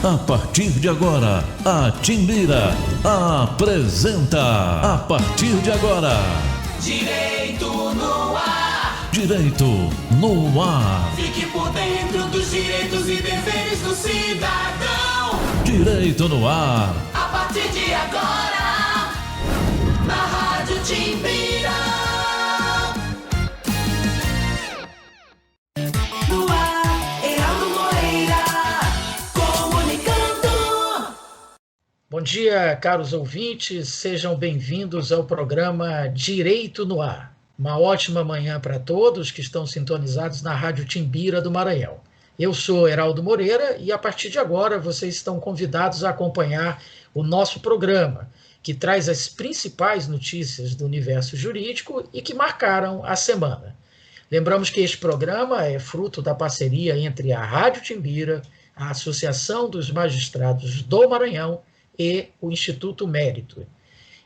A partir de agora, a Timbira apresenta. A partir de agora, Direito no Ar. Direito no Ar. Fique por dentro dos direitos e deveres do cidadão. Direito no Ar. A partir de agora, na Rádio Timbira. No ar, Heraldo Moreira, comunicando. Bom dia, caros ouvintes, sejam bem-vindos ao programa Direito no Ar. Uma ótima manhã para todos que estão sintonizados na Rádio Timbira do Maranhão. Eu sou Heraldo Moreira e a partir de agora vocês estão convidados a acompanhar o nosso programa, que traz as principais notícias do universo jurídico e que marcaram a semana. Lembramos que este programa é fruto da parceria entre a Rádio Timbira, a Associação dos Magistrados do Maranhão e o Instituto Mérito.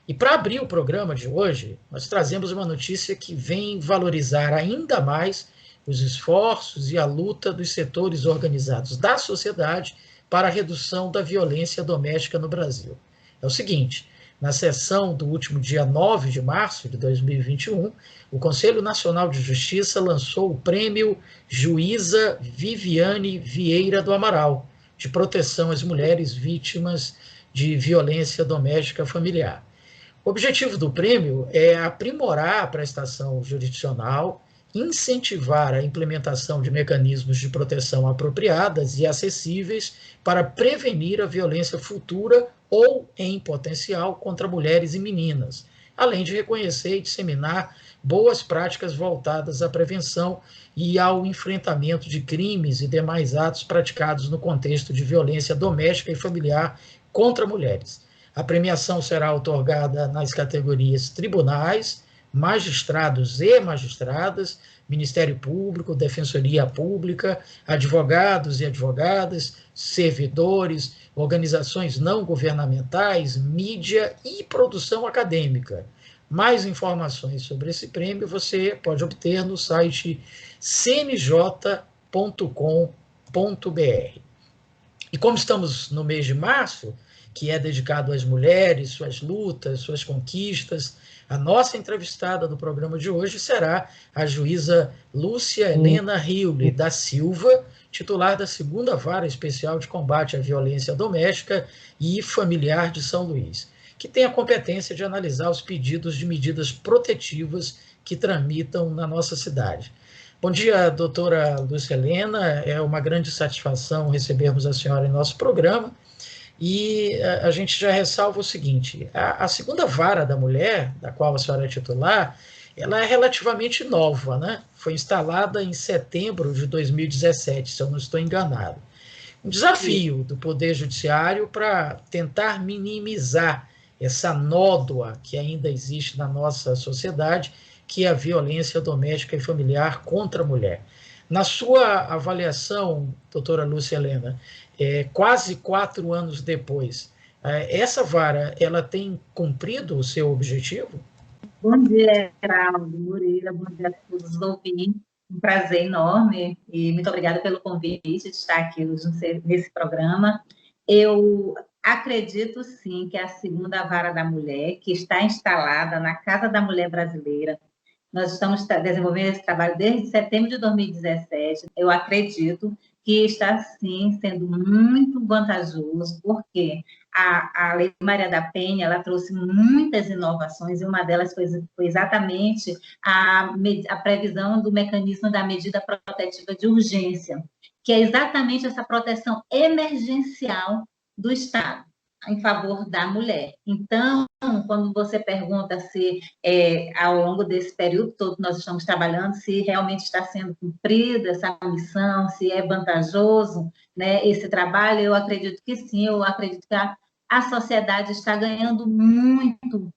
E para abrir o programa de hoje, nós trazemos uma notícia que vem valorizar ainda mais os esforços e a luta dos setores organizados da sociedade para a redução da violência doméstica no Brasil. É o seguinte, na sessão do último dia 9 de março de 2021, o Conselho Nacional de Justiça lançou o prêmio Juíza Viviane Vieira do Amaral, de proteção às mulheres vítimas de violência doméstica familiar. O objetivo do prêmio é aprimorar a prestação jurisdicional, incentivar a implementação de mecanismos de proteção apropriadas e acessíveis para prevenir a violência futura ou em potencial contra mulheres e meninas, além de reconhecer e disseminar boas práticas voltadas à prevenção e ao enfrentamento de crimes e demais atos praticados no contexto de violência doméstica e familiar contra mulheres. A premiação será outorgada nas categorias tribunais, magistrados e magistradas, Ministério Público, Defensoria Pública, advogados e advogadas, servidores, organizações não governamentais, mídia e produção acadêmica. Mais informações sobre esse prêmio você pode obter no site cnj.com.br. E como estamos no mês de março, que é dedicado às mulheres, suas lutas, suas conquistas, a nossa entrevistada do programa de hoje será a juíza Lúcia Helena Riule da Silva, titular da 2ª Vara Especial de Combate à Violência Doméstica e Familiar de São Luís, que tem a competência de analisar os pedidos de medidas protetivas que tramitam na nossa cidade. Bom dia, doutora Lúcia Helena, é uma grande satisfação recebermos a senhora em nosso programa. E a gente já ressalva o seguinte, a 2ª Vara da Mulher, da qual a senhora é titular, ela é relativamente nova, né? Foi instalada em setembro de 2017, se eu não estou enganado. Um desafio do Poder Judiciário para tentar minimizar essa nódoa que ainda existe na nossa sociedade, que é a violência doméstica e familiar contra a mulher. Na sua avaliação, doutora Lúcia Helena, quase 4 anos depois, essa vara ela tem cumprido o seu objetivo? Bom dia, Heraldo Moreira, bom dia a todos os ouvintes, um prazer enorme e muito obrigada pelo convite de estar aqui hoje nesse programa. Eu acredito sim que a 2ª Vara da Mulher, que está instalada na Casa da Mulher Brasileira, nós estamos desenvolvendo esse trabalho desde setembro de 2017. Eu acredito que está, sim, sendo muito vantajoso, porque a Lei Maria da Penha ela trouxe muitas inovações, e uma delas foi exatamente a previsão do mecanismo da medida protetiva de urgência, que é exatamente essa proteção emergencial do Estado em favor da mulher. Então, quando você pergunta se ao longo desse período todo que nós estamos trabalhando, se realmente está sendo cumprida essa missão, se é vantajoso, né, esse trabalho, eu acredito que sim, eu acredito que a sociedade está ganhando muito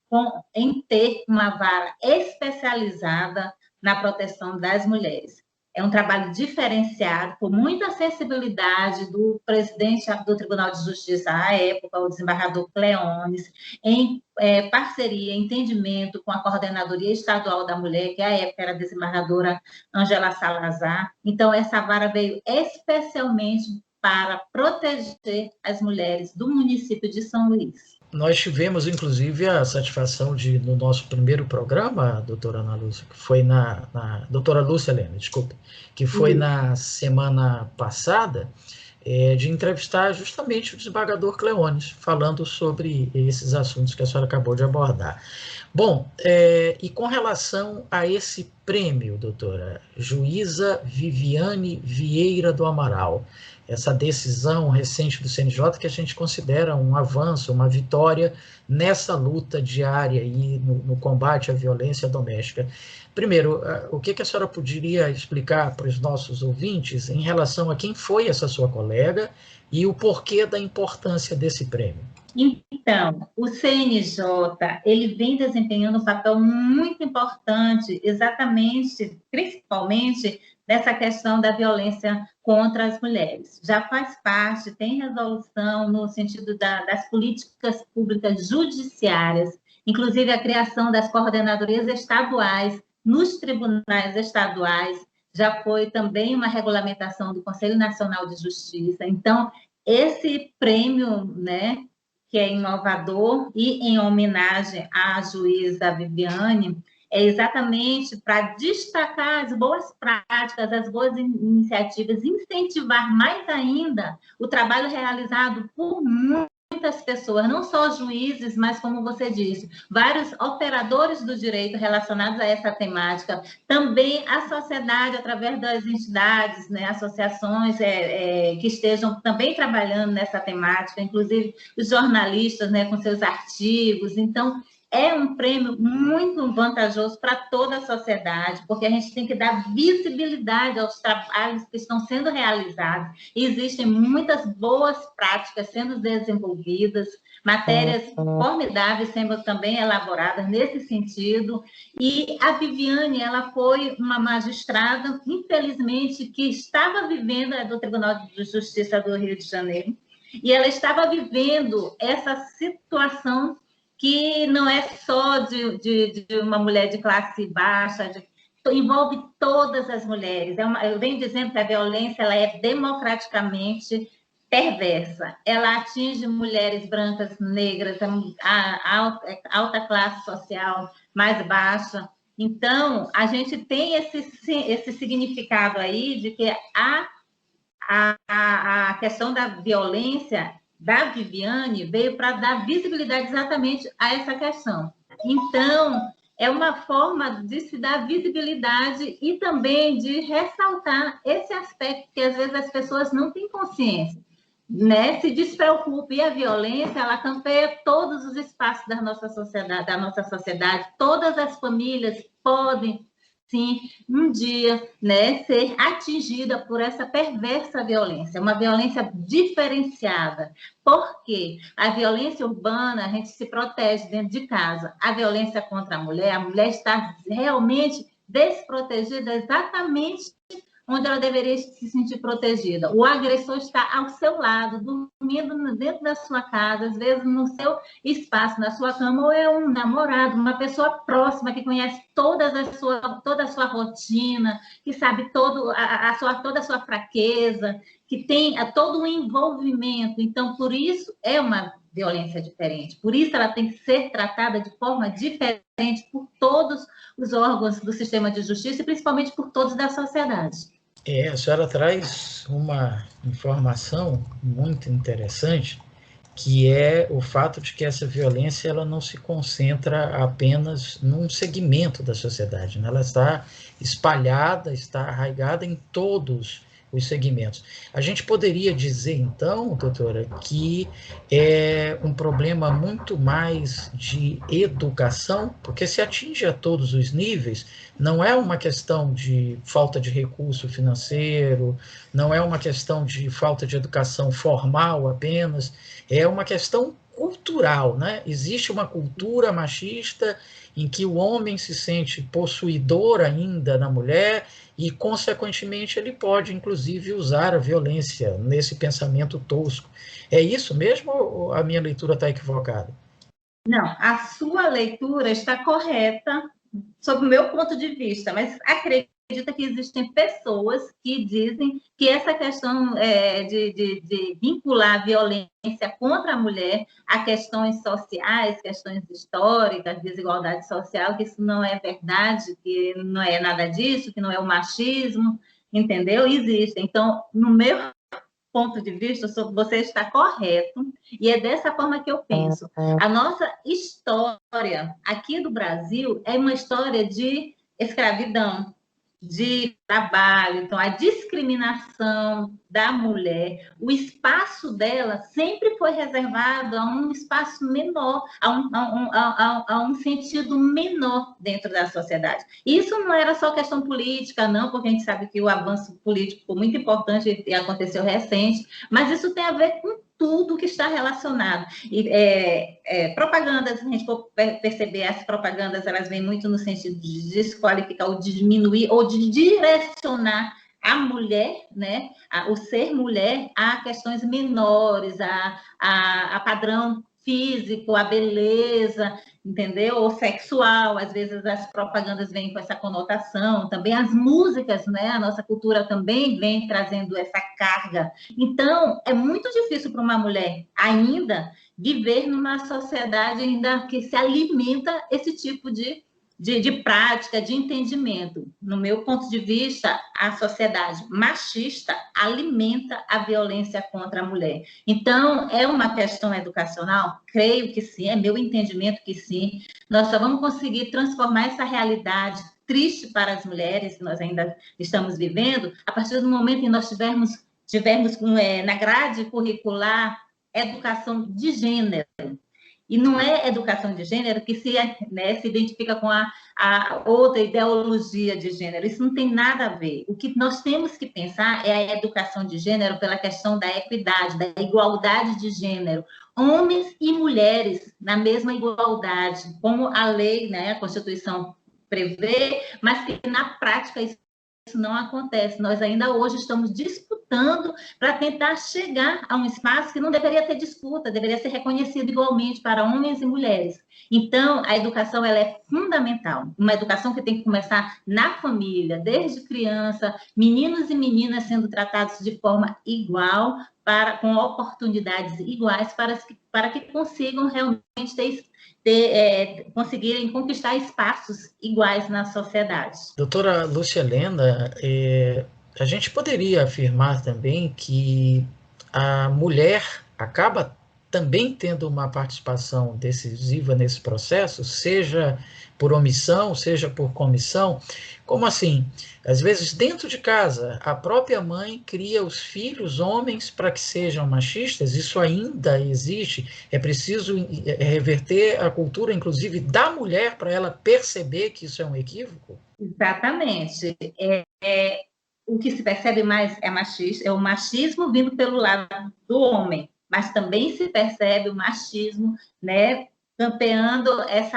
em ter uma vara especializada na proteção das mulheres. É um trabalho diferenciado, com muita sensibilidade do presidente do Tribunal de Justiça à época, o desembargador Cleones, em parceria, entendimento com a Coordenadoria Estadual da Mulher, que à época era a desembargadora Ângela Salazar. Então, essa vara veio especialmente para proteger as mulheres do município de São Luís. Nós tivemos, inclusive, a satisfação de, no nosso primeiro programa, doutora Ana Lúcia, que foi doutora Lúcia Helena, desculpe, que foi na semana passada, de entrevistar justamente o desembargador Cleones, falando sobre esses assuntos que a senhora acabou de abordar. Bom, e com relação a esse prêmio, doutora, Juíza Viviane Vieira do Amaral, essa decisão recente do CNJ que a gente considera um avanço, uma vitória nessa luta diária aí no combate à violência doméstica. Primeiro, o que a senhora poderia explicar para os nossos ouvintes em relação a quem foi essa sua colega e o porquê da importância desse prêmio? Então, o CNJ, ele vem desempenhando um papel muito importante, exatamente, principalmente, nessa questão da violência contra as mulheres. Já faz parte, tem resolução no sentido das políticas públicas judiciárias, inclusive a criação das coordenadorias estaduais nos tribunais estaduais, já foi também uma regulamentação do Conselho Nacional de Justiça. Então, esse prêmio, né, que é inovador e em homenagem à juíza Viviane, é exatamente para destacar as boas práticas, as boas iniciativas, incentivar mais ainda o trabalho realizado por muitas pessoas, não só juízes, mas, como você disse, vários operadores do direito relacionados a essa temática, também a sociedade, através das entidades, né, associações que estejam também trabalhando nessa temática, inclusive os jornalistas, né, com seus artigos. Então, é um prêmio muito vantajoso para toda a sociedade, porque a gente tem que dar visibilidade aos trabalhos que estão sendo realizados. Existem muitas boas práticas sendo desenvolvidas, matérias formidáveis sendo também elaboradas nesse sentido. E a Viviane, ela foi uma magistrada, infelizmente, que estava vivendo do Tribunal de Justiça do Rio de Janeiro, e ela estava vivendo essa situação que não é só de uma mulher de classe baixa, envolve todas as mulheres. Eu venho dizendo que a violência ela é democraticamente perversa. Ela atinge mulheres brancas, negras, a alta classe social mais baixa. Então, a gente tem esse significado aí de que a questão da violência da Viviane veio para dar visibilidade exatamente a essa questão. Então, é uma forma de se dar visibilidade e também de ressaltar esse aspecto que, às vezes, as pessoas não têm consciência, né? Se despreocupe, e a violência, ela campeia todos os espaços da nossa sociedade, todas as famílias podem, sim, um dia, né, ser atingida por essa perversa violência, uma violência diferenciada. Por quê? A violência urbana, a gente se protege dentro de casa. A violência contra a mulher está realmente desprotegida exatamente onde ela deveria se sentir protegida. O agressor está ao seu lado, dormindo dentro da sua casa, às vezes no seu espaço, na sua cama, ou é um namorado, uma pessoa próxima que conhece toda a sua rotina, que sabe toda a sua fraqueza, que tem todo o envolvimento. Então, por isso, é uma violência diferente. Por isso, ela tem que ser tratada de forma diferente por todos os órgãos do sistema de justiça e principalmente por todos da sociedade. A senhora traz uma informação muito interessante, que é o fato de que essa violência ela não se concentra apenas num segmento da sociedade, né? Ela está espalhada, está arraigada em todos os segmentos. A gente poderia dizer, então, doutora, que é um problema muito mais de educação, porque se atinge a todos os níveis, não é uma questão de falta de recurso financeiro, não é uma questão de falta de educação formal apenas, é uma questão cultural, né? Existe uma cultura machista em que o homem se sente possuidor ainda da mulher e, consequentemente, ele pode, inclusive, usar a violência nesse pensamento tosco. É isso mesmo ou a minha leitura está equivocada? Não, a sua leitura está correta sob o meu ponto de vista, mas acredito acredita que existem pessoas que dizem que essa questão de vincular a violência contra a mulher a questões sociais, questões históricas, desigualdade social, que isso não é verdade, que não é nada disso, que não é o machismo, entendeu? Existe. Então, no meu ponto de vista, você está correto, e é dessa forma que eu penso. A nossa história aqui do Brasil é uma história de escravidão, de trabalho, então a discriminação da mulher, o espaço dela sempre foi reservado a um espaço menor, a um sentido menor dentro da sociedade. Isso não era só questão política, não, porque a gente sabe que o avanço político foi muito importante e aconteceu recente, mas isso tem a ver com tudo que está relacionado. E, propagandas, a gente for perceber, as propagandas, elas vêm muito no sentido de desqualificar ou de diminuir ou de direcionar a mulher, né, o ser mulher, a questões menores, a padrão físico, a beleza, entendeu? Ou sexual, às vezes as propagandas vêm com essa conotação, também as músicas, né? A nossa cultura também vem trazendo essa carga. Então, é muito difícil para uma mulher ainda viver numa sociedade ainda que se alimenta esse tipo de prática, de entendimento. No meu ponto de vista, a sociedade machista alimenta a violência contra a mulher. Então, é uma questão educacional? Creio que sim, é meu entendimento que sim. Nós só vamos conseguir transformar essa realidade triste para as mulheres que nós ainda estamos vivendo a partir do momento em que nós tivermos na grade curricular educação de gênero. E não é educação de gênero que se identifica com a outra ideologia de gênero. Isso não tem nada a ver. O que nós temos que pensar é a educação de gênero pela questão da equidade, da igualdade de gênero. Homens e mulheres na mesma igualdade, como a lei, né, a Constituição prevê, mas que na prática isso não acontece. Nós ainda hoje estamos disputando para tentar chegar a um espaço que não deveria ter disputa, deveria ser reconhecido igualmente para homens e mulheres. Então, a educação ela é fundamental, uma educação que tem que começar na família, desde criança, meninos e meninas sendo tratados de forma igual, com oportunidades iguais, para que consigam realmente conseguirem conquistar espaços iguais na sociedade. Doutora Lúcia Helena, a gente poderia afirmar também que a mulher acaba também tendo uma participação decisiva nesse processo, seja por omissão, seja por comissão. Como assim? Às vezes, dentro de casa, a própria mãe cria os filhos homens para que sejam machistas, isso ainda existe. É preciso reverter a cultura, inclusive, da mulher, para ela perceber que isso é um equívoco? Exatamente. O que se percebe mais é o machismo vindo pelo lado do homem, mas também se percebe o machismo, né, campeando as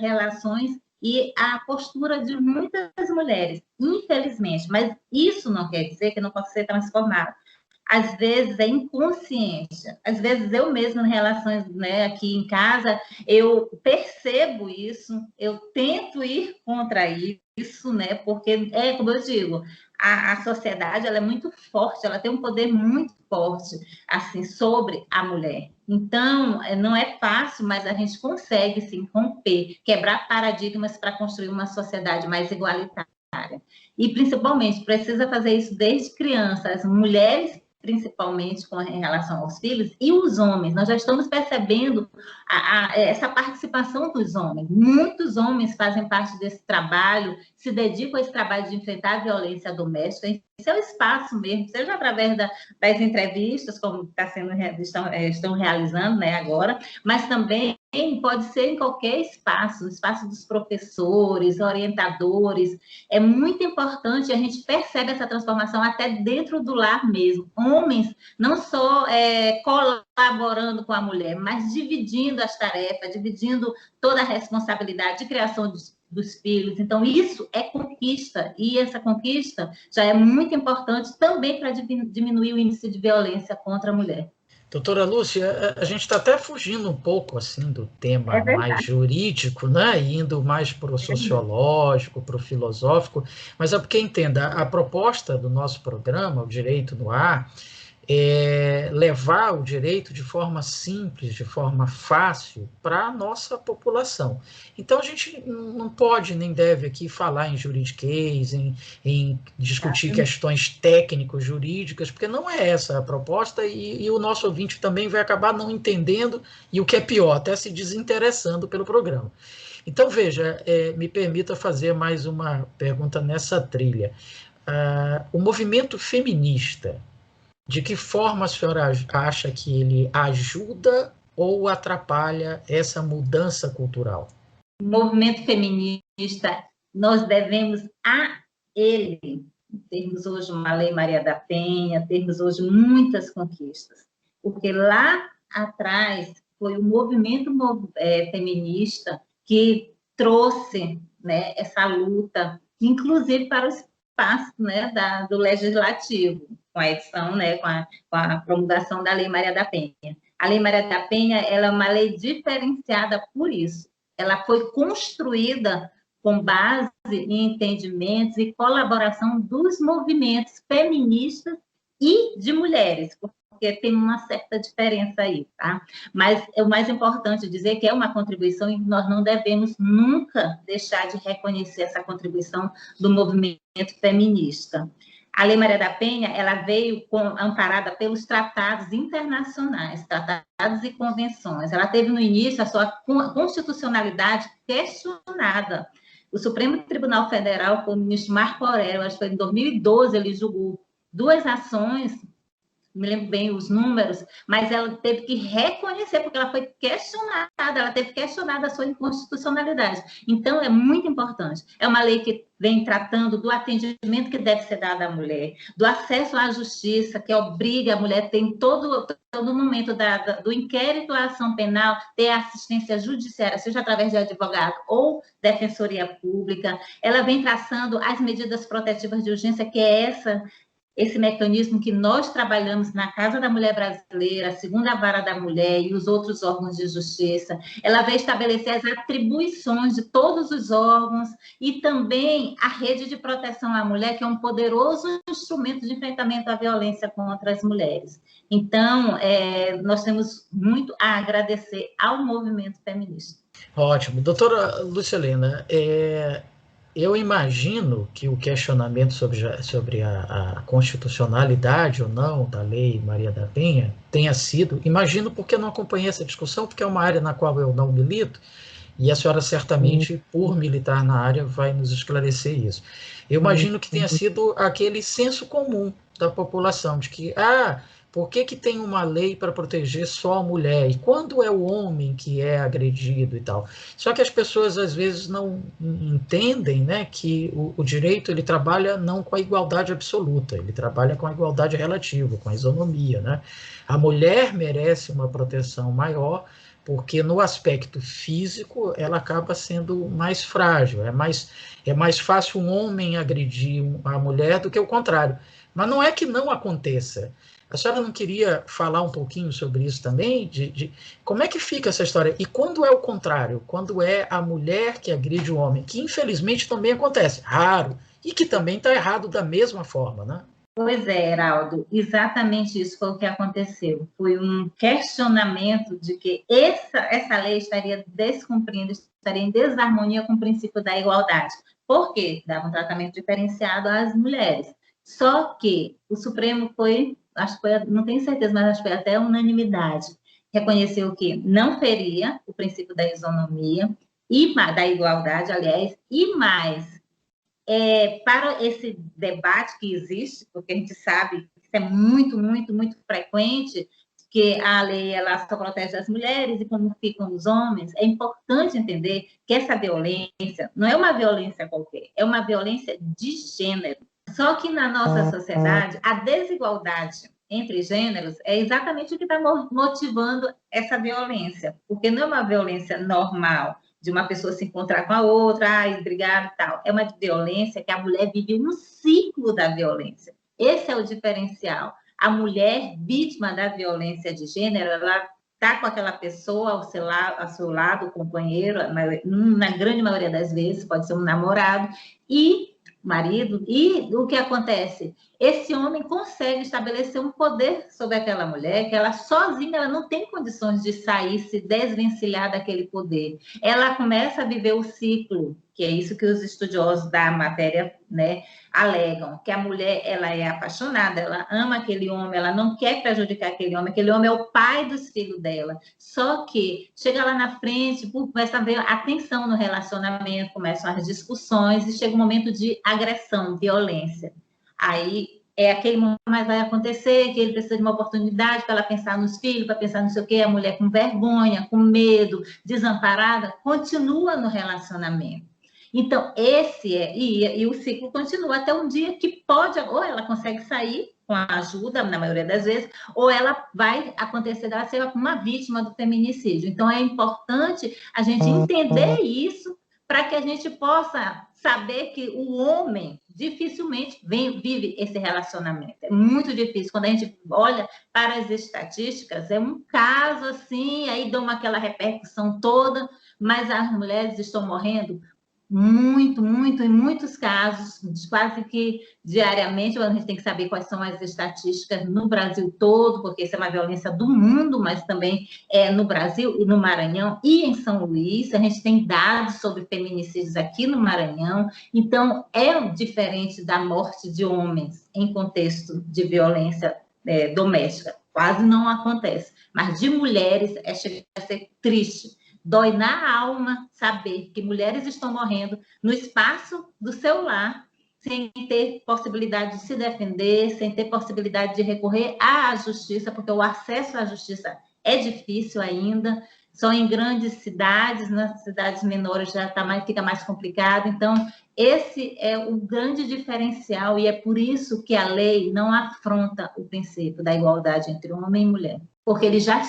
relações e a postura de muitas mulheres, infelizmente. Mas isso não quer dizer que não possa ser transformado. Às vezes é inconsciência, às vezes eu mesma, em relações, né, aqui em casa, eu percebo isso, eu tento ir contra isso, né, porque, como eu digo, a sociedade ela é muito forte, ela tem um poder muito forte assim, sobre a mulher. Então, não é fácil, mas a gente consegue, sim, romper, quebrar paradigmas para construir uma sociedade mais igualitária. E, principalmente, precisa fazer isso desde criança, as mulheres principalmente em relação aos filhos, e os homens. Nós já estamos percebendo essa participação dos homens. Muitos homens fazem parte desse trabalho, se dedicam a esse trabalho de enfrentar a violência doméstica em seu espaço mesmo, seja através das entrevistas, como estão realizando, né, agora, mas também pode ser em qualquer espaço, o espaço dos professores, orientadores. É muito importante, a gente percebe essa transformação até dentro do lar mesmo. Homens não só colaborando com a mulher, mas dividindo as tarefas, dividindo toda a responsabilidade de criação dos filhos. Então, isso é conquista, e essa conquista já é muito importante também para diminuir o índice de violência contra a mulher. Doutora Lúcia, a gente está até fugindo um pouco assim do tema É mais verdade. jurídico, né? E indo mais para o sociológico, para o filosófico, mas é porque, entenda, a proposta do nosso programa, o Direito no Ar, levar o direito de forma simples, de forma fácil para a nossa população. Então, a gente não pode nem deve aqui falar em juridiquês, em discutir questões técnico-jurídicas, porque não é essa a proposta e o nosso ouvinte também vai acabar não entendendo e, o que é pior, até se desinteressando pelo programa. Então, veja, me permita fazer mais uma pergunta nessa trilha. O movimento feminista, de que forma a senhora acha que ele ajuda ou atrapalha essa mudança cultural? O movimento feminista, nós devemos a ele, termos hoje uma Lei Maria da Penha, termos hoje muitas conquistas, porque lá atrás foi o movimento feminista que trouxe, né, essa luta, inclusive para o espaço, né, do legislativo, com a edição, né, com a promulgação da Lei Maria da Penha. A Lei Maria da Penha, ela é uma lei diferenciada por isso. Ela foi construída com base em entendimentos e colaboração dos movimentos feministas e de mulheres, porque tem uma certa diferença aí, tá? Mas é o mais importante dizer que é uma contribuição e nós não devemos nunca deixar de reconhecer essa contribuição do movimento feminista. A Lei Maria da Penha, ela veio amparada pelos tratados internacionais, tratados e convenções. Ela teve no início a sua constitucionalidade questionada. O Supremo Tribunal Federal, com o ministro Marco Aurélio, acho que foi em 2012, ele julgou 2 ações, não me lembro bem os números, mas ela teve que reconhecer, porque ela foi questionada, ela teve questionada a sua inconstitucionalidade. Então, é muito importante. É uma lei que vem tratando do atendimento que deve ser dado à mulher, do acesso à justiça, que obriga a mulher, tem todo momento do inquérito à ação penal, ter assistência judiciária, seja através de advogado ou defensoria pública. Ela vem traçando as medidas protetivas de urgência, que é esse mecanismo que nós trabalhamos na Casa da Mulher Brasileira, a Segunda Vara da Mulher e os outros órgãos de justiça. Ela vai estabelecer as atribuições de todos os órgãos e também a rede de proteção à mulher, que é um poderoso instrumento de enfrentamento à violência contra as mulheres. Então, nós temos muito a agradecer ao movimento feminista. Ótimo. Doutora Lucilena, eu imagino que o questionamento sobre a constitucionalidade ou não da Lei Maria da Penha tenha sido, imagino porque não acompanhei essa discussão, porque é uma área na qual eu não milito, e a senhora certamente, por militar na área, vai nos esclarecer isso. Eu imagino que tenha sido aquele senso comum da população, de que, por que tem uma lei para proteger só a mulher? E quando é o homem que é agredido e tal? Só que as pessoas, às vezes, não entendem, né, que o direito ele trabalha não com a igualdade absoluta, ele trabalha com a igualdade relativa, com a isonomia. Né? A mulher merece uma proteção maior, porque no aspecto físico ela acaba sendo mais frágil, é mais fácil um homem agredir a mulher do que o contrário. Mas não é que não aconteça. A senhora não queria falar um pouquinho sobre isso também? De como é que fica essa história? E quando é o contrário? Quando é a mulher que agride o homem? Que infelizmente também acontece, raro, e que também está errado da mesma forma, né? Pois é, Heraldo, exatamente isso foi o que aconteceu. Foi um questionamento de que essa lei estaria descumprindo, estaria em desarmonia com o princípio da igualdade. Por quê? Dava um tratamento diferenciado às mulheres. Só que o Supremo acho que foi, não tenho certeza, mas acho que foi até unanimidade, reconheceu que não feria o princípio da isonomia, e da igualdade, aliás, e mais, para esse debate que existe, porque a gente sabe que isso é muito, muito, muito frequente, que a lei ela só protege as mulheres e como ficam os homens, é importante entender que essa violência não é uma violência qualquer, é uma violência de gênero. Só que na nossa sociedade, a desigualdade entre gêneros é exatamente o que está motivando essa violência, porque não é uma violência normal, de uma pessoa se encontrar com a outra, brigar e tal. É uma violência que a mulher vive um ciclo da violência. Esse é o diferencial. a mulher vítima da violência de gênero, ela está com aquela pessoa ao seu lado, o companheiro, na grande maioria das vezes, pode ser um namorado, e marido, e o que acontece? Esse homem consegue estabelecer um poder sobre aquela mulher, que ela sozinha ela não tem condições de sair, se desvencilhar daquele poder. Ela começa a viver o ciclo, que é isso que os estudiosos da matéria, né, alegam, que a mulher ela é apaixonada, ela ama aquele homem, ela não quer prejudicar aquele homem é o pai dos filhos dela. Só que chega lá na frente, começa a ver a tensão no relacionamento, começam as discussões e chega um momento de agressão, violência. Aí é aquele momento que mais vai acontecer, que ele precisa de uma oportunidade para ela pensar nos filhos, para pensar não sei o quê, a mulher com vergonha, com medo, desamparada, continua no relacionamento. Então, e o ciclo continua até um dia que pode, ou ela consegue sair com a ajuda, na maioria das vezes, ou ela vai acontecer dela ser uma vítima do feminicídio. Então, é importante a gente entender isso para que a gente possa saber que o homem dificilmente vive esse relacionamento. É muito difícil. Quando a gente olha para as estatísticas, é um caso assim, aí dá aquela repercussão toda, mas as mulheres estão morrendo muito, em muitos casos, quase que diariamente. A gente tem que saber quais são as estatísticas no Brasil todo, porque isso é uma violência do mundo, mas também no Brasil e no Maranhão e em São Luís. A gente tem dados sobre feminicídios aqui no Maranhão, então é diferente da morte de homens em contexto de violência doméstica, quase não acontece, mas de mulheres chega a ser triste. Dói na alma saber que mulheres estão morrendo no espaço do seu lar, sem ter possibilidade de se defender, sem ter possibilidade de recorrer à justiça, porque o acesso à justiça é difícil ainda, só em grandes cidades, nas cidades menores já fica mais complicado. Então, esse é o grande diferencial, e é por isso que a lei não afronta o princípio da igualdade entre homem e mulher, porque eles já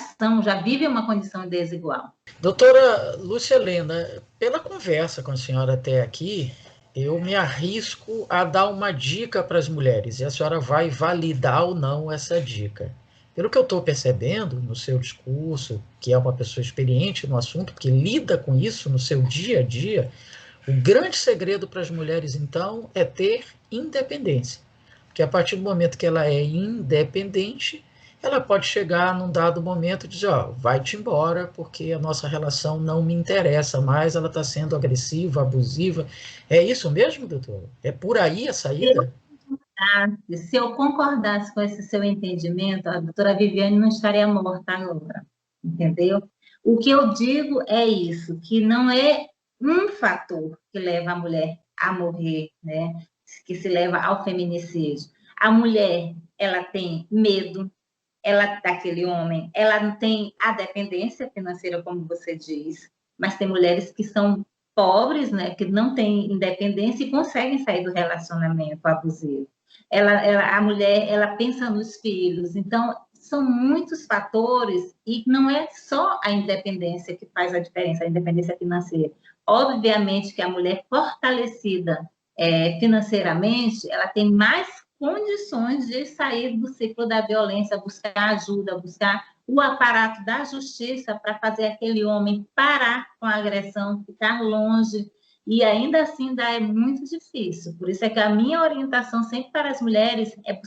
vivem uma condição desigual. Doutora Lúcia Helena, pela conversa com a senhora até aqui, eu me arrisco a dar uma dica para as mulheres, e a senhora vai validar ou não essa dica. Pelo que eu estou percebendo no seu discurso, que é uma pessoa experiente no assunto, que lida com isso no seu dia a dia, o grande segredo para as mulheres, então, é ter independência. Porque a partir do momento que ela é independente, ela pode chegar num dado momento e dizer, vai-te embora, porque a nossa relação não me interessa mais, ela está sendo agressiva, abusiva. É isso mesmo, doutora? É por aí a saída? Se eu concordasse com esse seu entendimento, a doutora Viviane não estaria morta agora, entendeu? O que eu digo é isso, que não é um fator que leva a mulher a morrer, né? Que se leva ao feminicídio. A mulher, ela tem medo, daquele homem, ela não tem a dependência financeira, como você diz, mas tem mulheres que são pobres, né, que não têm independência e conseguem sair do relacionamento abusivo. A mulher, ela pensa nos filhos, então são muitos fatores e não é só a independência que faz a diferença, a independência financeira. Obviamente que a mulher fortalecida financeiramente, ela tem mais condições de sair do ciclo da violência, buscar ajuda, buscar o aparato da justiça para fazer aquele homem parar com a agressão, ficar longe, e ainda assim é muito difícil. Por isso é que a minha orientação sempre para as mulheres é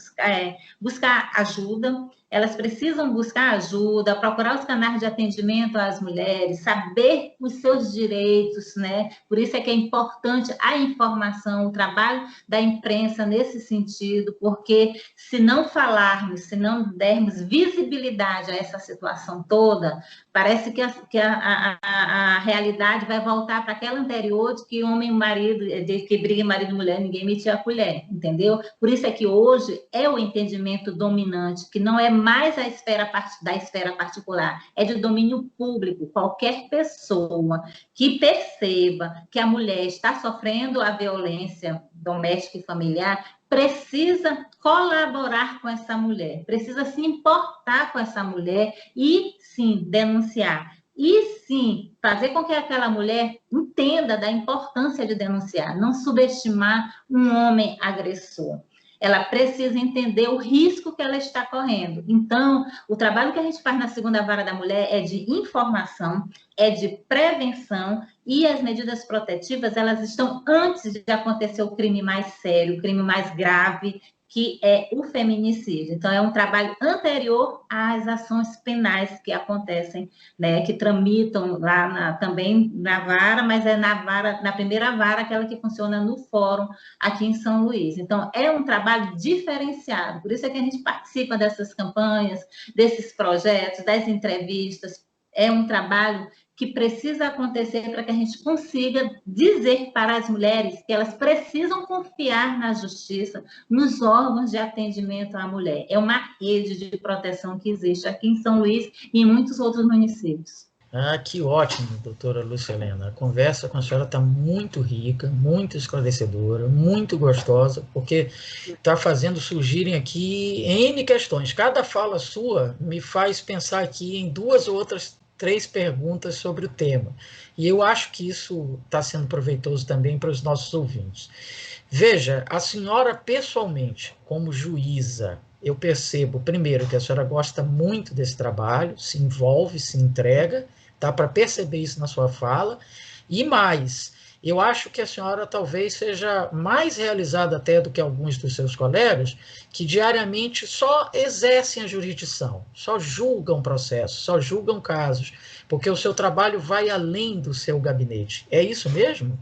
buscar ajuda. Elas precisam buscar ajuda, procurar os canais de atendimento às mulheres, saber os seus direitos, né? Por isso é que é importante a informação, o trabalho da imprensa nesse sentido, porque se não falarmos, se não dermos visibilidade a essa situação toda, parece que a realidade vai voltar para aquela anterior de que homem e marido, de que briga marido e mulher, ninguém metia a colher, entendeu? Por isso é que hoje é o entendimento dominante, que não é mais da esfera particular, é de domínio público. Qualquer pessoa que perceba que a mulher está sofrendo a violência doméstica e familiar precisa colaborar com essa mulher, precisa se importar com essa mulher e, sim, denunciar. E, sim, fazer com que aquela mulher entenda da importância de denunciar, não subestimar um homem agressor. ela precisa entender o risco que ela está correndo. Então, o trabalho que a gente faz na segunda vara da mulher é de informação, é de prevenção, e as medidas protetivas, elas estão antes de acontecer o crime mais sério, o crime mais grave, que é o feminicídio. Então, é um trabalho anterior às ações penais que acontecem, né, que tramitam lá também na vara, mas é na primeira vara, aquela que funciona no fórum aqui em São Luís. Então, é um trabalho diferenciado, por isso é que a gente participa dessas campanhas, desses projetos, das entrevistas. É um trabalho que precisa acontecer para que a gente consiga dizer para as mulheres que elas precisam confiar na justiça, nos órgãos de atendimento à mulher. É uma rede de proteção que existe aqui em São Luís e em muitos outros municípios. Ah, que ótimo, doutora Lúcia Helena. A conversa com a senhora está muito rica, muito esclarecedora, muito gostosa, porque está fazendo surgirem aqui N questões. Cada fala sua me faz pensar aqui em 2 ou outras 3 perguntas sobre o tema. E eu acho que isso está sendo proveitoso também para os nossos ouvintes. Veja, a senhora pessoalmente, como juíza, eu percebo, primeiro, que a senhora gosta muito desse trabalho, se envolve, se entrega, dá para perceber isso na sua fala, e mais, eu acho que a senhora talvez seja mais realizada até do que alguns dos seus colegas, que diariamente só exercem a jurisdição, só julgam processos, só julgam casos, porque o seu trabalho vai além do seu gabinete. É isso mesmo?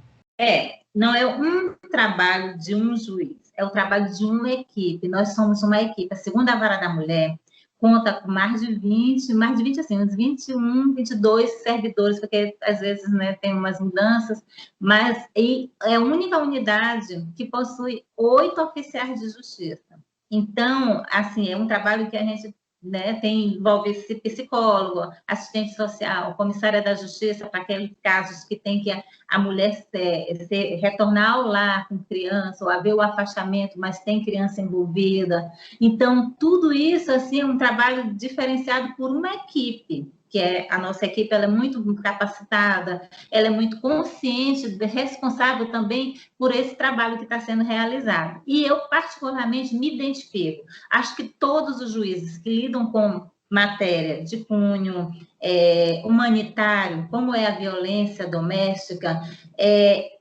Não é um trabalho de um juiz, é o trabalho de uma equipe. Nós somos uma equipe. A segunda vara da mulher conta com mais de 20, assim, uns 21, 22 servidores, porque às vezes, né, tem umas mudanças, mas é a única unidade que possui 8 oficiais de justiça. Então, assim, é um trabalho que a gente, né, envolve psicólogo, assistente social, comissária da justiça, para aqueles casos que tem que a mulher retornar ao lar com criança, ou haver o afastamento, mas tem criança envolvida. Então, tudo isso, assim, é um trabalho diferenciado por uma equipe, que a nossa equipe, ela é muito capacitada, ela é muito consciente, responsável também por esse trabalho que está sendo realizado. E eu, particularmente, me identifico. Acho que todos os juízes que lidam com matéria de cunho humanitário, como é a violência doméstica,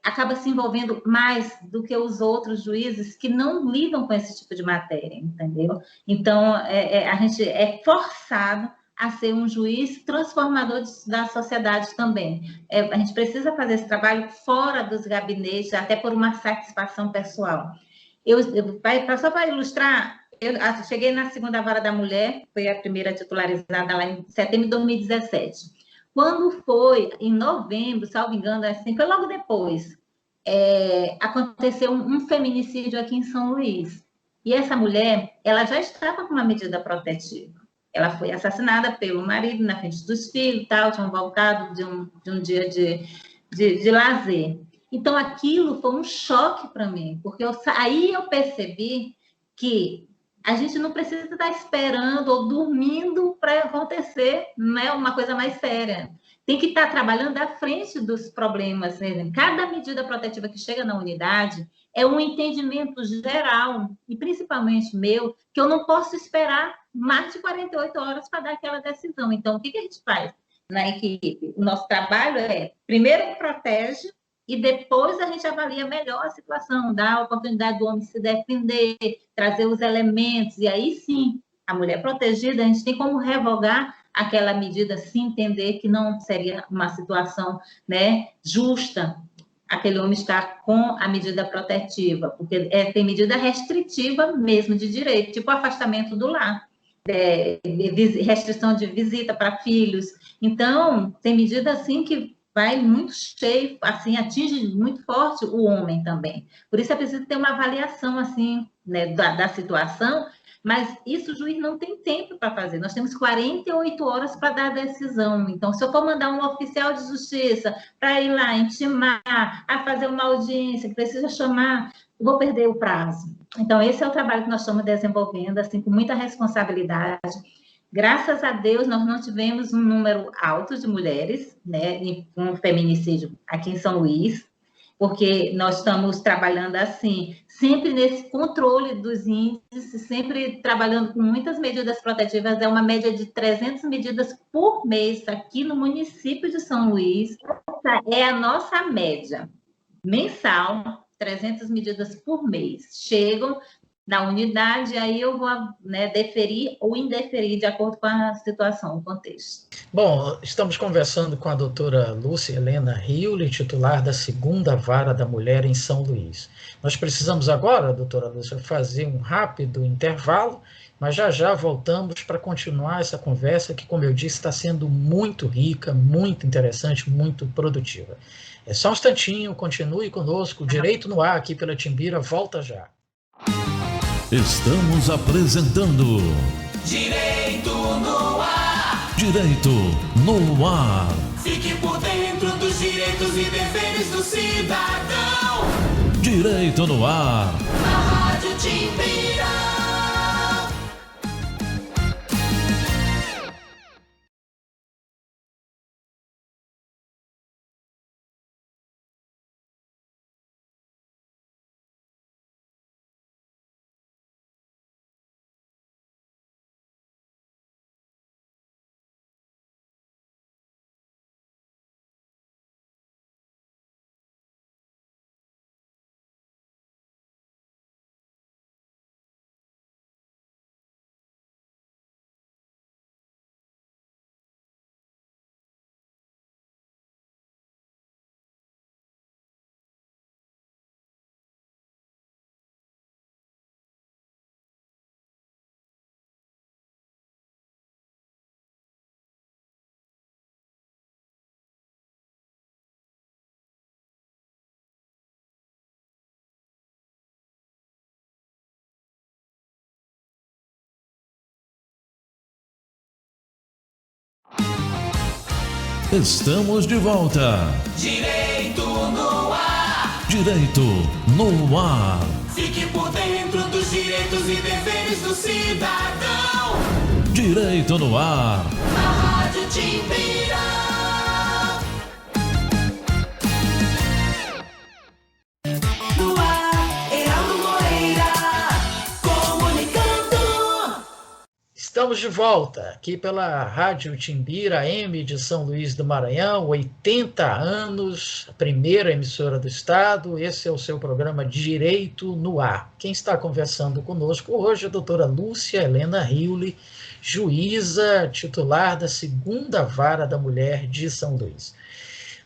acaba se envolvendo mais do que os outros juízes que não lidam com esse tipo de matéria, entendeu? Então, a gente é forçado a ser um juiz transformador da sociedade também. A gente precisa fazer esse trabalho fora dos gabinetes, até por uma satisfação pessoal. Só para ilustrar, eu cheguei na segunda vara da mulher, foi a primeira titularizada lá em setembro de 2017. Quando foi em novembro, salvo engano, assim, foi logo depois, aconteceu um feminicídio aqui em São Luís. E essa mulher, ela já estava com uma medida protetiva. Ela foi assassinada pelo marido na frente dos filhos, tal, tinham voltado de um dia de lazer. Então, aquilo foi um choque para mim, porque aí eu percebi que a gente não precisa estar esperando ou dormindo para acontecer, não é uma coisa mais séria. Tem que estar trabalhando à frente dos problemas, né? Cada medida protetiva que chega na unidade é um entendimento geral, e principalmente meu, que eu não posso esperar mais de 48 horas para dar aquela decisão. Então, o que a gente faz na equipe? O nosso trabalho primeiro, protege, e depois a gente avalia melhor a situação, dá a oportunidade do homem se defender, trazer os elementos, e aí sim, a mulher protegida, a gente tem como revogar aquela medida, se entender que não seria uma situação, né, justa, aquele homem estar com a medida protetiva, porque tem medida restritiva mesmo de direito, tipo afastamento do lar, restrição de visita para filhos. Então, tem medida assim que vai muito cheio, assim, atinge muito forte o homem também. Por isso é preciso ter uma avaliação, assim, né, da situação, mas isso o juiz não tem tempo para fazer. Nós temos 48 horas para dar a decisão. Então, se eu for mandar um oficial de justiça para ir lá intimar, a fazer uma audiência, que precisa chamar, vou perder o prazo. Então, esse é o trabalho que nós estamos desenvolvendo, assim, com muita responsabilidade. Graças a Deus, nós não tivemos um número alto de mulheres, né, com feminicídio aqui em São Luís. porque nós estamos trabalhando assim, sempre nesse controle dos índices, sempre trabalhando com muitas medidas protetivas, é uma média de 300 medidas por mês aqui no município de São Luís, essa é a nossa média mensal, 300 medidas por mês, chegam na unidade, aí eu vou, né, deferir ou indeferir de acordo com a situação, o contexto. Bom, estamos conversando com a doutora Lúcia Helena Riuli, titular da 2ª Vara da Mulher em São Luís. Nós precisamos agora, doutora Lúcia, fazer um rápido intervalo, mas já voltamos para continuar essa conversa que, como eu disse, está sendo muito rica, muito interessante, muito produtiva. É só um instantinho, continue conosco, Direito no Ar, aqui pela Timbira, volta já. Estamos apresentando Direito no Ar. Direito no Ar. Fique por dentro dos direitos e deveres do cidadão. Direito no Ar. Na Rádio Timbira. Estamos de volta. Direito no Ar. Direito no Ar. Fique por dentro dos direitos e deveres do cidadão. Direito no Ar. Na Rádio Timbira. No ar, Eraldo Moreira, comunicando. Estamos de volta aqui pela Rádio Timbira, AM de São Luís do Maranhão, 80 anos, a primeira emissora do Estado. Esse é o seu programa Direito no Ar. Quem está conversando conosco hoje é a doutora Lúcia Helena Riuli, juíza titular da 2ª Vara da Mulher de São Luís.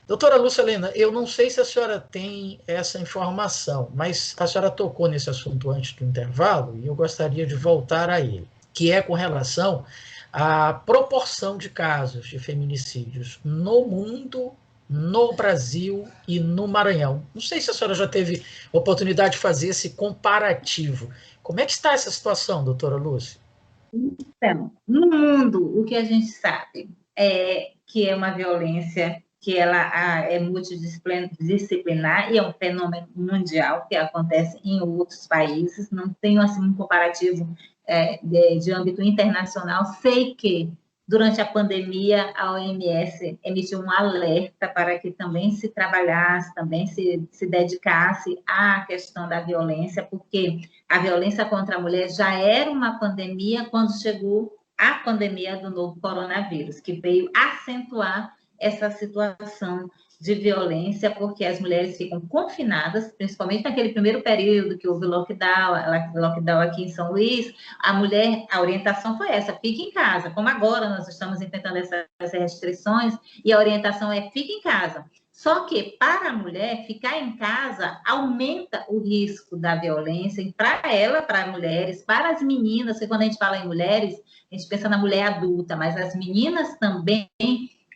Doutora Lúcia Helena, eu não sei se a senhora tem essa informação, mas a senhora tocou nesse assunto antes do intervalo e eu gostaria de voltar a ele, que é com relação à proporção de casos de feminicídios no mundo, no Brasil e no Maranhão. Não sei se a senhora já teve oportunidade de fazer esse comparativo. Como é que está essa situação, doutora Lúcia? Então, no mundo, o que a gente sabe é que é uma violência que ela é multidisciplinar e é um fenômeno mundial que acontece em outros países. Não tenho assim um comparativo de âmbito internacional. Sei que durante a pandemia a OMS emitiu um alerta para que também se trabalhasse, também se dedicasse à questão da violência, porque a violência contra a mulher já era uma pandemia quando chegou a pandemia do novo coronavírus, que veio acentuar essa situação de violência, porque as mulheres ficam confinadas, principalmente naquele primeiro período que houve lockdown aqui em São Luís, a orientação foi essa, fique em casa, como agora nós estamos enfrentando essas restrições, e a orientação é fique em casa. Só que, para a mulher, ficar em casa aumenta o risco da violência, para ela, para mulheres, para as meninas, porque quando a gente fala em mulheres, a gente pensa na mulher adulta, mas as meninas também,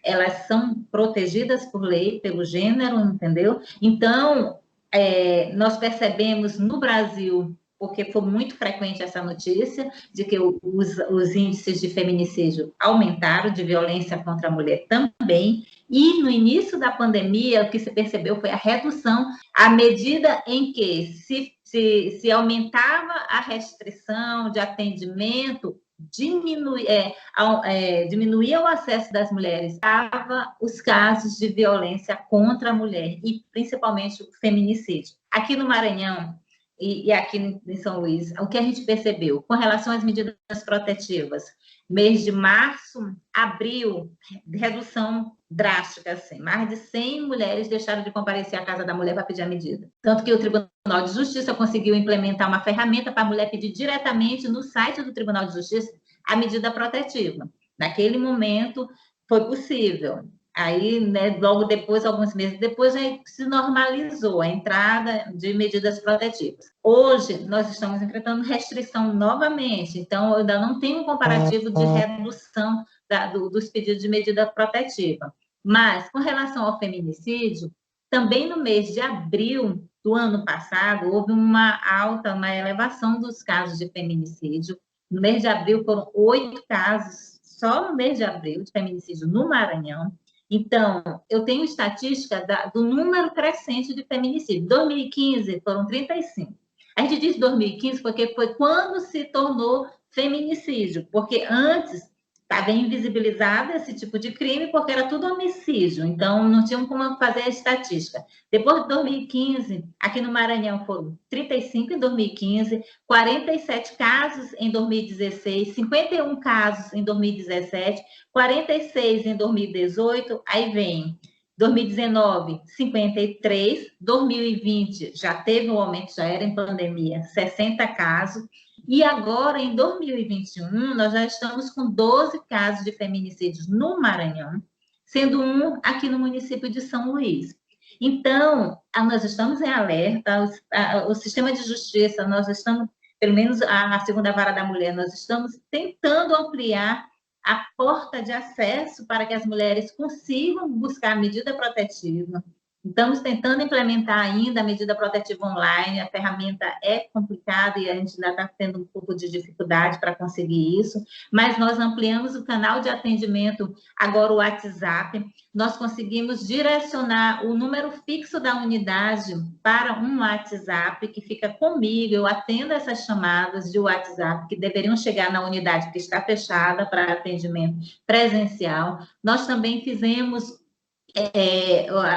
elas são protegidas por lei, pelo gênero, entendeu? Então, nós percebemos no Brasil, porque foi muito frequente essa notícia, de que os índices de feminicídio aumentaram, de violência contra a mulher também, e no início da pandemia, o que se percebeu foi a redução, à medida em que se aumentava a restrição de atendimento, diminuía o acesso das mulheres, dava os casos de violência contra a mulher, e principalmente o feminicídio. Aqui no Maranhão e aqui em São Luís, o que a gente percebeu com relação às medidas protetivas? Mês de março, abril, redução drástica, assim. Mais de 100 mulheres deixaram de comparecer à casa da mulher para pedir a medida. Tanto que o Tribunal de Justiça conseguiu implementar uma ferramenta para a mulher pedir diretamente no site do Tribunal de Justiça a medida protetiva. Naquele momento, foi possível. Aí, né, logo depois, alguns meses depois, aí se normalizou a entrada de medidas protetivas. Hoje, nós estamos enfrentando restrição novamente, então, eu ainda não tenho um comparativo de redução dos pedidos de medida protetiva. Mas, com relação ao feminicídio, também no mês de abril do ano passado, houve uma elevação dos casos de feminicídio. No mês de abril, foram 8 casos, só no mês de abril, de feminicídio no Maranhão. Então, eu tenho estatística do número crescente de feminicídio. Em 2015, foram 35. A gente diz 2015 porque foi quando se tornou feminicídio, porque antes estava invisibilizado esse tipo de crime porque era tudo homicídio, então não tinham como fazer a estatística. Depois de 2015, aqui no Maranhão foram 35 em 2015, 47 casos em 2016, 51 casos em 2017, 46 em 2018, aí vem 2019, 53, 2020 já teve um aumento, já era em pandemia, 60 casos, e agora, em 2021, nós já estamos com 12 casos de feminicídios no Maranhão, sendo um aqui no município de São Luís. Então, nós estamos em alerta, o sistema de justiça, nós estamos, pelo menos a segunda vara da mulher, nós estamos tentando ampliar a porta de acesso para que as mulheres consigam buscar a medida protetiva. Estamos tentando implementar ainda a medida protetiva online, a ferramenta é complicada e a gente ainda está tendo um pouco de dificuldade para conseguir isso, mas nós ampliamos o canal de atendimento, agora o WhatsApp, nós conseguimos direcionar o número fixo da unidade para um WhatsApp que fica comigo, eu atendo essas chamadas de WhatsApp que deveriam chegar na unidade que está fechada para atendimento presencial. Nós também fizemos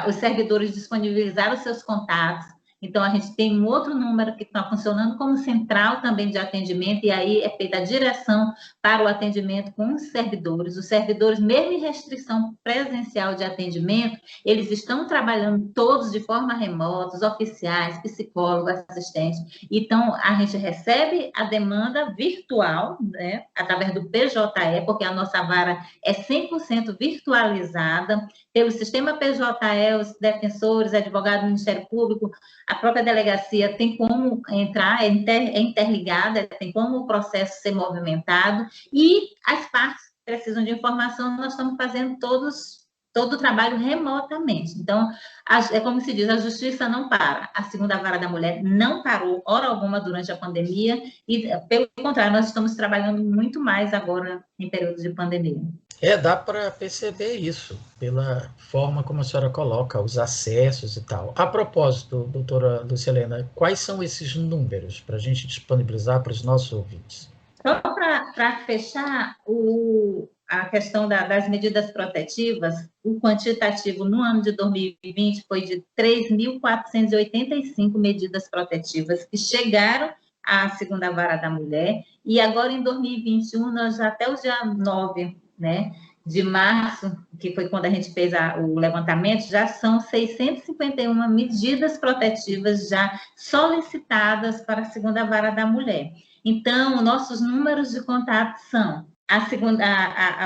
os servidores disponibilizaram os seus contatos, então a gente tem um outro número que está funcionando como central também de atendimento, e aí é feita a direção para o atendimento com os servidores, mesmo em restrição presencial de atendimento, eles estão trabalhando todos de forma remota, os oficiais, psicólogos, assistentes, então a gente recebe a demanda virtual, né, através do PJE, porque a nossa vara é 100% virtualizada, pelo sistema PJE, os defensores, advogados do Ministério Público, a própria delegacia tem como entrar, é interligada, tem como o processo ser movimentado, e as partes precisam de informação, nós estamos fazendo todo o trabalho remotamente. Então, é como se diz, a justiça não para, a segunda vara da mulher não parou, hora alguma, durante a pandemia, e, pelo contrário, nós estamos trabalhando muito mais agora em período de pandemia. Dá para perceber isso, pela forma como a senhora coloca, os acessos e tal. A propósito, doutora Lucilena, quais são esses números para a gente disponibilizar para os nossos ouvintes? Só para fechar a questão das medidas protetivas, o quantitativo no ano de 2020 foi de 3.485 medidas protetivas que chegaram à segunda vara da mulher, e agora em 2021, nós já até o dia 9, né, de março, que foi quando a gente fez o levantamento, já são 651 medidas protetivas já solicitadas para a segunda vara da mulher. Então, nossos números de contato são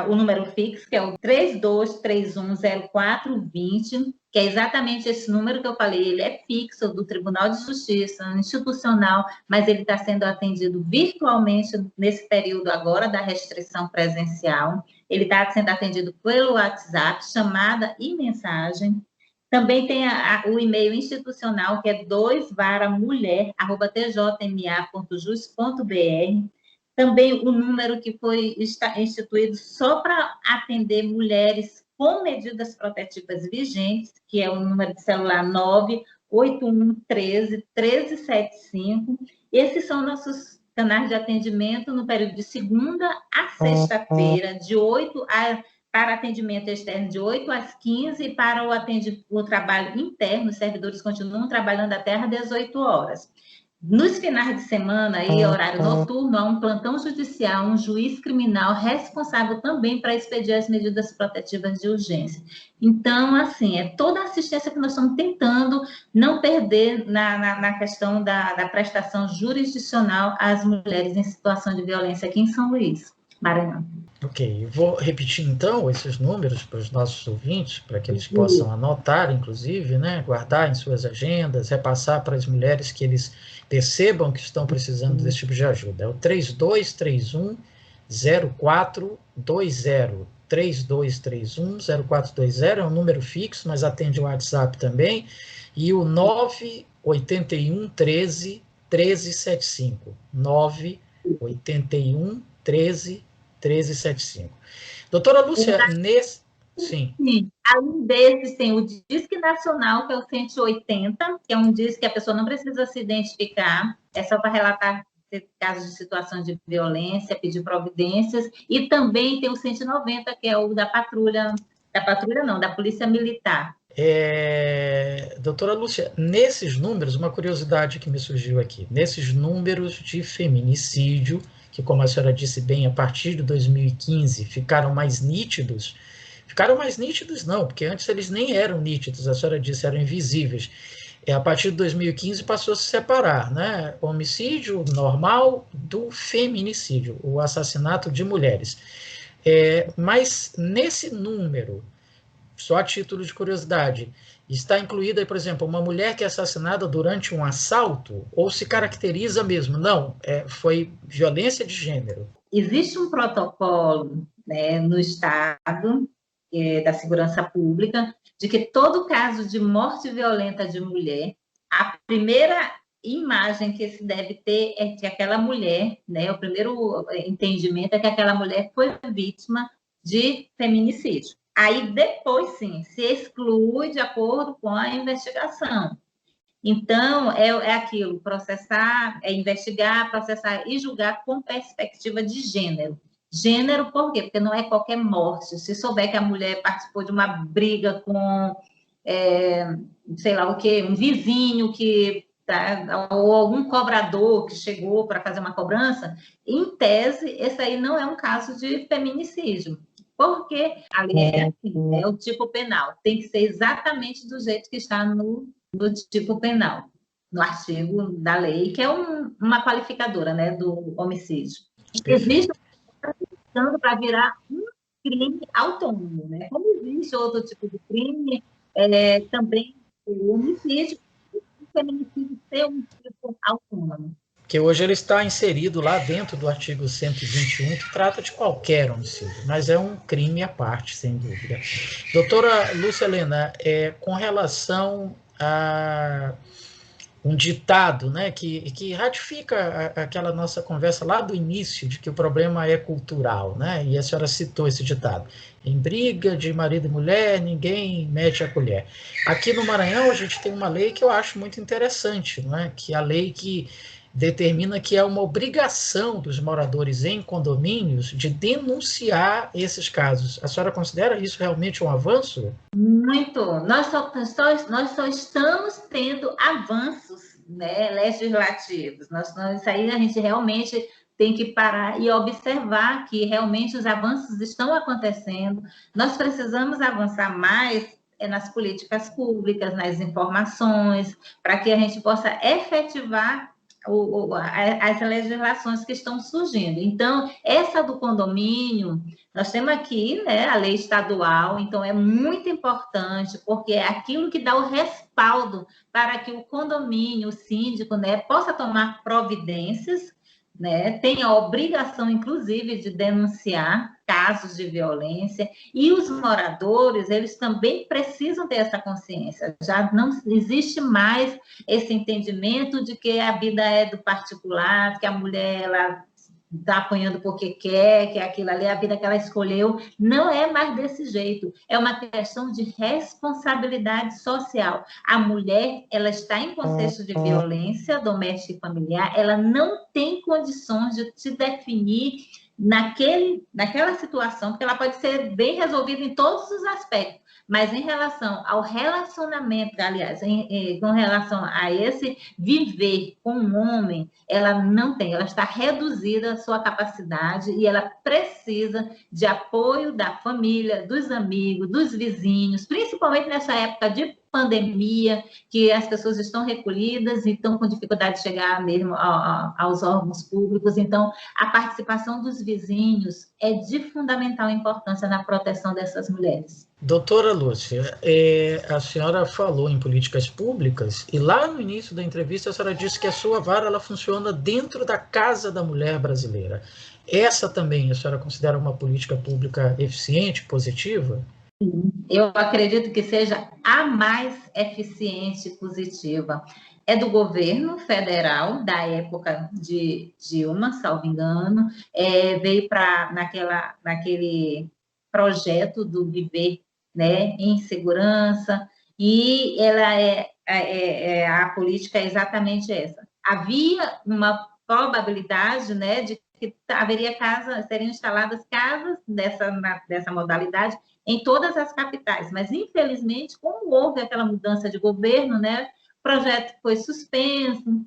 o número fixo, que é o 32310420, que é exatamente esse número que eu falei, ele é fixo do Tribunal de Justiça, institucional, mas ele está sendo atendido virtualmente nesse período agora da restrição presencial. Ele está sendo atendido pelo WhatsApp, chamada e mensagem. Também tem o e-mail institucional, que é 2varamulher@tjma.jus.br. Também o número que foi instituído só para atender mulheres com medidas protetivas vigentes, que é o número de celular 98113-1375. Esses são nossos canais de atendimento no período de segunda a sexta-feira, para atendimento externo de 8 às 15 e para o trabalho interno, os servidores continuam trabalhando até às 18 horas. Nos finais de semana, aí, horário noturno, há um plantão judicial, um juiz criminal responsável também para expedir as medidas protetivas de urgência. Então, assim, é toda a assistência que nós estamos tentando não perder na questão da prestação jurisdicional às mulheres em situação de violência aqui em São Luís, Maranhão. Ok, vou repetir então esses números para os nossos ouvintes, para que eles possam anotar, inclusive, né, guardar em suas agendas, repassar para as mulheres que eles percebam que estão precisando desse tipo de ajuda. É o 3231-0420. 3231-0420 é um número fixo, mas atende o WhatsApp também, e o 981-13-1375. 981-13-1375. Doutora Lúcia, Sim. Além desses, tem o Disque Nacional, que é o 180, que é um disque que a pessoa não precisa se identificar, é só para relatar casos de situação de violência, pedir providências, e também tem o 190, que é o da Polícia Militar. Doutora Lúcia, nesses números, uma curiosidade que me surgiu aqui, nesses números de feminicídio, que, como a senhora disse bem, a partir de 2015 ficaram mais nítidos não, porque antes eles nem eram nítidos, a senhora disse, eram invisíveis. A partir de 2015 passou a se separar, né? O homicídio normal do feminicídio, o assassinato de mulheres. Mas nesse número, só a título de curiosidade, está incluída, por exemplo, uma mulher que é assassinada durante um assalto, ou se caracteriza mesmo? Não, foi violência de gênero. Existe um protocolo, né, no Estado, da Segurança Pública, de que todo caso de morte violenta de mulher, a primeira imagem que se deve ter é que aquela mulher, né, o primeiro entendimento é que aquela mulher foi vítima de feminicídio. Aí, depois, sim, se exclui de acordo com a investigação. Então, é aquilo, investigar, processar e julgar com perspectiva de gênero. Gênero, por quê? Porque não é qualquer morte. Se souber que a mulher participou de uma briga com, sei lá o quê, um vizinho ou algum cobrador que chegou para fazer uma cobrança, em tese, esse aí não é um caso de feminicídio. Porque a lei é assim, é o tipo penal. Tem que ser exatamente do jeito que está no tipo penal, no artigo da lei, que é uma qualificadora, né, do homicídio. Existe para virar um crime autônomo, né? Como existe outro tipo de crime, também o homicídio, o feminicídio ser um tipo autônomo. Que hoje ele está inserido lá dentro do artigo 121, que trata de qualquer homicídio, mas é um crime à parte, sem dúvida. Doutora Lúcia Helena, com relação a um ditado, né, que ratifica aquela nossa conversa lá do início, de que o problema é cultural, né, e a senhora citou esse ditado. Em briga de marido e mulher, ninguém mete a colher. Aqui no Maranhão, a gente tem uma lei que eu acho muito interessante, não é? Que é a lei que determina que é uma obrigação dos moradores em condomínios de denunciar esses casos. A senhora considera isso realmente um avanço? Muito. Nós só estamos tendo avanços, né, legislativos. Isso aí a gente realmente tem que parar e observar que realmente os avanços estão acontecendo. Nós precisamos avançar mais nas políticas públicas, nas informações, para que a gente possa efetivar as legislações que estão surgindo. Então, essa do condomínio, nós temos aqui, né, a lei estadual, então é muito importante, porque é aquilo que dá o respaldo para que o condomínio, o síndico, né, possa tomar providências, né, tem a obrigação, inclusive, de denunciar casos de violência, e os moradores, eles também precisam ter essa consciência. Já não existe mais esse entendimento de que a vida é do particular, que a mulher ela está apanhando porque quer, que aquilo ali é a vida que ela escolheu. Não é mais desse jeito. É uma questão de responsabilidade social. A mulher, ela está em contexto de violência doméstica e familiar, ela não tem condições de se definir naquela situação, porque ela pode ser bem resolvida em todos os aspectos, mas em relação ao relacionamento, aliás, com relação a esse viver com um homem, ela não tem, ela está reduzida a sua capacidade e ela precisa de apoio da família, dos amigos, dos vizinhos, principalmente nessa época de pandemia, que as pessoas estão recolhidas e estão com dificuldade de chegar mesmo aos órgãos públicos. Então, a participação dos vizinhos é de fundamental importância na proteção dessas mulheres. Doutora Lúcia, a senhora falou em políticas públicas e lá no início da entrevista a senhora disse que a sua vara ela funciona dentro da Casa da Mulher Brasileira. Essa também a senhora considera uma política pública eficiente, positiva? Eu acredito que seja a mais eficiente e positiva. É do governo federal, da época de Dilma, salvo engano, veio naquele projeto do Viver, né, em Segurança, e a política é exatamente essa. Havia uma probabilidade, né, de que seriam instaladas casas dessa modalidade em todas as capitais, mas infelizmente, como houve aquela mudança de governo, né, o projeto foi suspenso,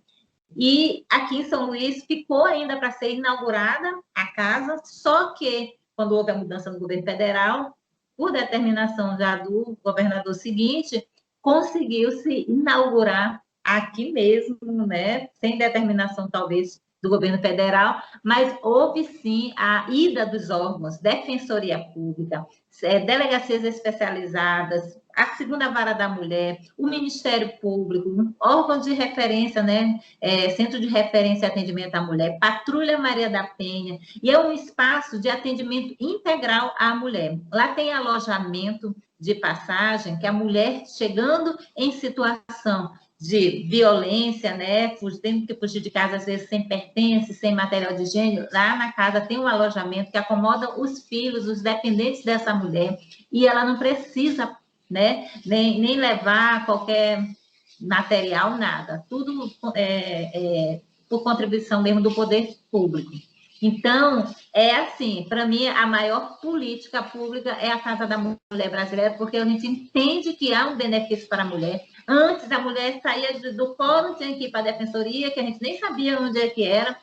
e aqui em São Luís ficou ainda para ser inaugurada a casa, só que quando houve a mudança no governo federal, por determinação já do governador seguinte, conseguiu-se inaugurar aqui mesmo, né, sem determinação talvez do governo federal, mas houve sim a ida dos órgãos, Defensoria Pública, delegacias especializadas, a segunda vara da mulher, o Ministério Público, órgão de referência, né, Centro de Referência e Atendimento à Mulher, Patrulha Maria da Penha, e é um espaço de atendimento integral à mulher. Lá tem alojamento de passagem, que a mulher chegando em situação de violência, né, tendo que fugir de casa, às vezes, sem pertences, sem material de higiene, lá na casa tem um alojamento que acomoda os filhos, os dependentes dessa mulher, e ela não precisa, né, nem levar qualquer material, nada. Tudo por contribuição mesmo do poder público. Então, é assim, para mim, a maior política pública é a Casa da Mulher Brasileira, porque a gente entende que há um benefício para a mulher. Antes, a mulher saía do fórum, tinha que ir para a defensoria, que a gente nem sabia onde é que era,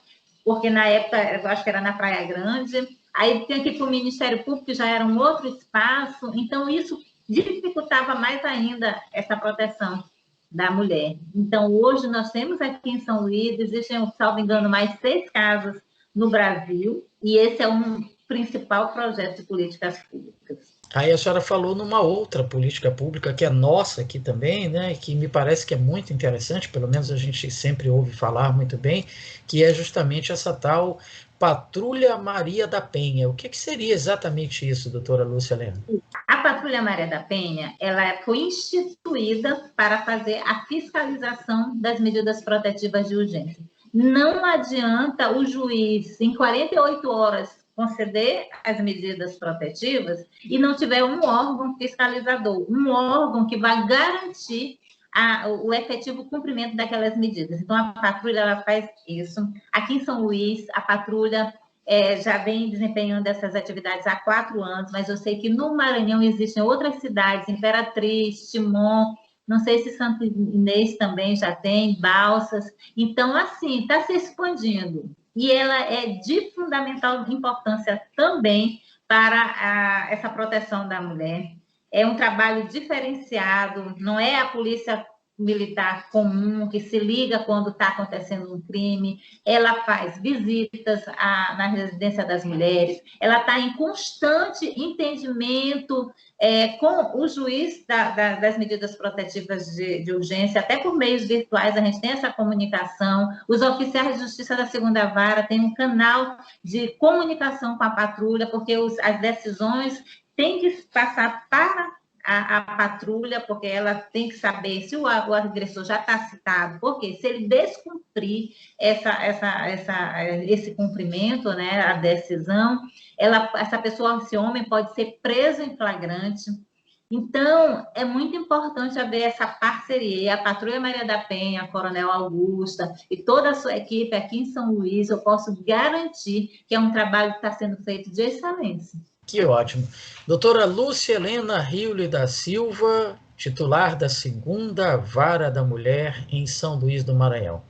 porque na época, eu acho que era na Praia Grande, aí tinha que ir para o Ministério Público, que já era um outro espaço, então isso dificultava mais ainda essa proteção da mulher. Então, hoje, nós temos aqui em São Luís, existem, salvo engano, mais 6 casas no Brasil, e esse é um principal projeto de políticas públicas. Aí a senhora falou numa outra política pública, que é nossa aqui também, né, que me parece que é muito interessante, pelo menos a gente sempre ouve falar muito bem, que é justamente essa tal Patrulha Maria da Penha. O que seria exatamente isso, doutora Lúcia Lema? A Patrulha Maria da Penha, ela foi instituída para fazer a fiscalização das medidas protetivas de urgência. Não adianta o juiz, em 48 horas, conceder as medidas protetivas e não tiver um órgão fiscalizador, um órgão que vai garantir o efetivo cumprimento daquelas medidas. Então, a patrulha ela faz isso. Aqui em São Luís, a patrulha já vem desempenhando essas atividades há 4 anos, mas eu sei que no Maranhão existem outras cidades, Imperatriz, Timon, não sei se Santo Inês também já tem, Balsas. Então, assim, está se expandindo. E ela é de fundamental importância também para essa proteção da mulher. É um trabalho diferenciado, não é a polícia militar comum que se liga quando está acontecendo um crime, ela faz visitas na residência das mulheres, ela está em constante entendimento com o juiz das medidas protetivas de urgência, até por meios virtuais a gente tem essa comunicação, os oficiais de justiça da segunda vara têm um canal de comunicação com a patrulha, porque as decisões têm que passar para a patrulha, porque ela tem que saber se o agressor já está citado, porque se ele descumprir esse cumprimento, né, a decisão, essa pessoa, esse homem pode ser preso em flagrante. Então, é muito importante haver essa parceria. E a Patrulha Maria da Penha, a Coronel Augusta e toda a sua equipe aqui em São Luís, eu posso garantir que é um trabalho que está sendo feito de excelência. Que ótimo. Doutora Lúcia Helena Riole da Silva, titular da 2ª Vara da Mulher em São Luís do Maranhão.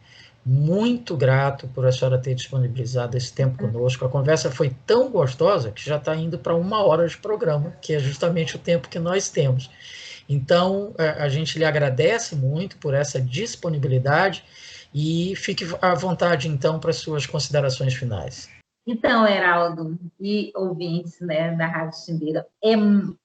Muito grato por a senhora ter disponibilizado esse tempo conosco. A conversa foi tão gostosa que já está indo para 1 hora de programa, que é justamente o tempo que nós temos. Então, a gente lhe agradece muito por essa disponibilidade e fique à vontade, então, para as suas considerações finais. Então, Heraldo e ouvintes, né, da Rádio Timbira,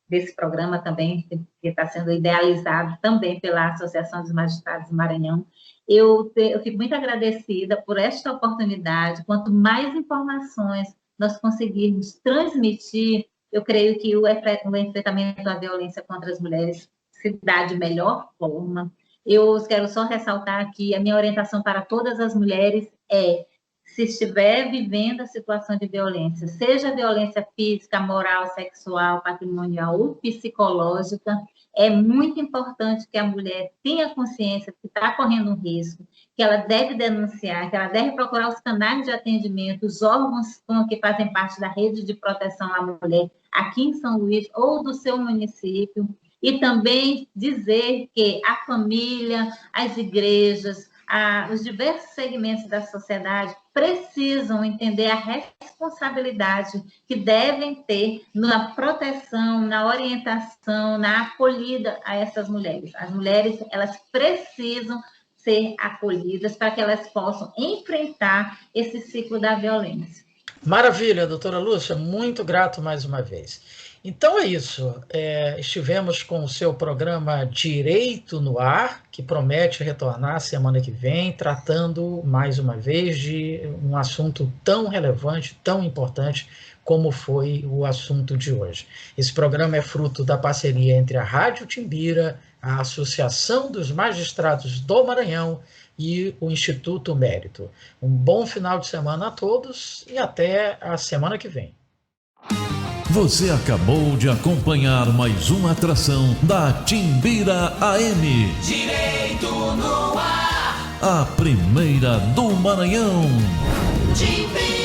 desse programa também, que está sendo idealizado também pela Associação dos Magistrados do Maranhão, eu fico muito agradecida por esta oportunidade. Quanto mais informações nós conseguirmos transmitir, eu creio que o enfrentamento à violência contra as mulheres se dá de melhor forma. Eu quero só ressaltar aqui, a minha orientação para todas as mulheres é: se estiver vivendo a situação de violência, seja violência física, moral, sexual, patrimonial ou psicológica, é muito importante que a mulher tenha consciência que está correndo um risco, que ela deve denunciar, que ela deve procurar os canais de atendimento, os órgãos que fazem parte da rede de proteção à mulher aqui em São Luís ou do seu município, e também dizer que a família, as igrejas, os diversos segmentos da sociedade precisam entender a responsabilidade que devem ter na proteção, na orientação, na acolhida a essas mulheres. As mulheres, elas precisam ser acolhidas para que elas possam enfrentar esse ciclo da violência. Maravilha, doutora Lúcia, muito grato mais uma vez. Então é isso, estivemos com o seu programa Direito no Ar, que promete retornar semana que vem, tratando mais uma vez de um assunto tão relevante, tão importante como foi o assunto de hoje. Esse programa é fruto da parceria entre a Rádio Timbira, a Associação dos Magistrados do Maranhão e o Instituto Mérito. Um bom final de semana a todos e até a semana que vem. Você acabou de acompanhar mais uma atração da Timbira AM. Direito no ar. A primeira do Maranhão. Timbira.